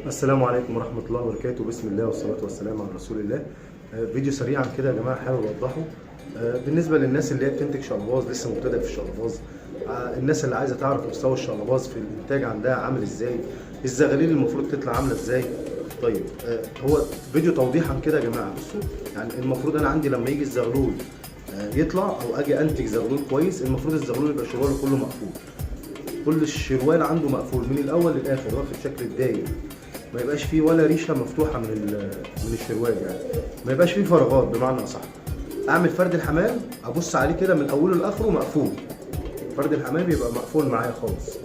السلام عليكم ورحمة الله وبركاته. بسم الله والصلاة والسلام على رسول الله. فيديو سريعا كده يا جماعة حابب أوضحه بالنسبة للناس اللي هي بتنتج شقلباظ لسه مبتدئة في الشقلباظ، الناس اللي عايزة تعرف مستوى الشقلباظ في الإنتاج عندها عامل إزاي، الزغاليل المفروض تطلع عاملة إزاي. طيب هو فيديو توضيحا كده يا جماعة. بصوا يعني المفروض أنا عندي لما يجي الزغلول يطلع أو أجي أنتج زغلول كويس، المفروض الزغلول يبقى شرواله كله مقفول، كل الشروال عنده مقفول من الأول للآخر واخد شكل الداير، ما يبقاش فيه ولا ريشه مفتوحه من الشروال، يعني ما يبقاش فيه فراغات بمعنى اصح. اعمل فرد الحمام ابص عليه كده من اوله لاخره مقفول، فرد الحمام يبقى مقفول معايا خالص.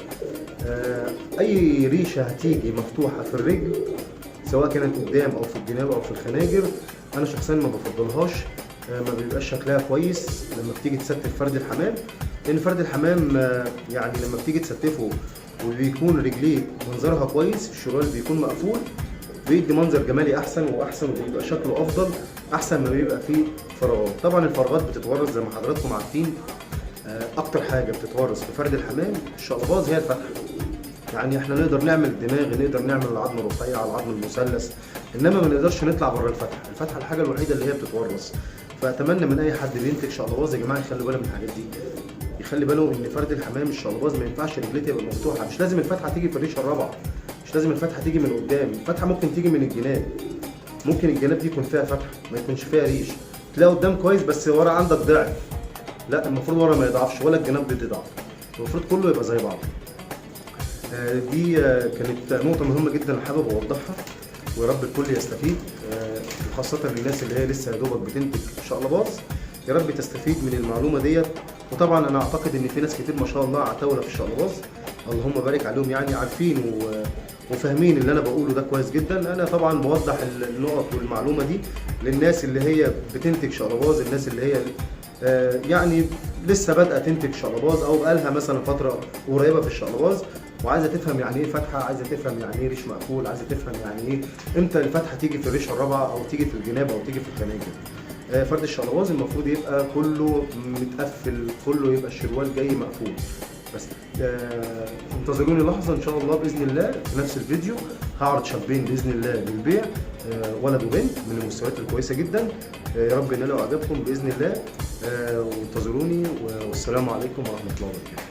اي ريشه هتيجي مفتوحه في الرجل سواء كانت قدام او في الجناب او في الخناجر انا شخصيا ما بفضلهاش، ما بيبقاش شكلها كويس لما بتيجي تستف فرد الحمام، لان فرد الحمام يعني لما بتيجي تستفه وبيكون رجليه منظرها كويس، الشرال بيكون مقفول، بيدي منظر جمالي احسن واحسن وبيبقى شكله افضل احسن ما بيبقى فيه فراغات. طبعا الفراغات بتتورث زي ما حضراتكم عارفين، اكتر حاجه بتتورث في فرد الحمام الشقلباظ هي الفتحه. يعني احنا نقدر نعمل دماغ، نقدر نعمل العظم الرفيع على العظم المثلث، انما ما نقدرش نطلع بره الفتحه. الفتحه الحاجه الوحيده اللي هي بتتورث. فاتمنى من اي حد بينتج شقلباظ يا جماعه يخلي باله من الحاجات دي، يخلي باله ان فرد الحمام الشقلباظ ما ينفعش رجليه تبقى مفتوحه. مش لازم الفتحه تيجي في الريشه الرابعه، مش لازم الفتحه تيجي من قدام، الفتحه ممكن تيجي من الجناب، ممكن الجناب دي يكون فيها فتحه ما يكونش فيها ريش، تلاقي قدام كويس بس ورا عندك ضعف. لا، المفروض ورا ما يضعفش ولا الجناب دي تضعف، المفروض كله يبقى زي بعض. دي كانت نقطه مهمه جدا حابب اوضحها، ويا رب الكل يستفيد، وخاصه للناس اللي هي لسه يا دوبك بتنتج شقلباظ، يا رب تستفيد من المعلومه ديت. وطبعا انا اعتقد ان في ناس كتير ما شاء الله عتاوله في الشقلباظ، اللهم بارك عليهم، يعني عارفين وفاهمين اللي انا بقوله ده كويس جدا. انا طبعا بوضح النقط والمعلومه دي للناس اللي هي بتنتج شقلباظ، الناس اللي هي يعني لسه بادئه تنتج شقلباظ او بقالها مثلا فتره قريبه في الشقلباظ وعايزه تفهم يعني ايه فتحه، عايزه تفهم يعني ايه ريش مقفول، عايزه تفهم يعني ايه امتى الفتحه تيجي في الريشه الرابعه او تيجي في الجناب او تيجي في الخناجر. فرد الشقلباظ المفروض يبقى كله متقفل، كله يبقى الشروال جاي مقفول. بس انتظروني لحظه ان شاء الله باذن الله في نفس الفيديو هعرض شابين باذن الله للبيع، ولد وبنت من المستويات الكويسه جدا. يا رب ينالوا اعجابكم باذن الله، وانتظروني والسلام عليكم ورحمه الله وبركاته.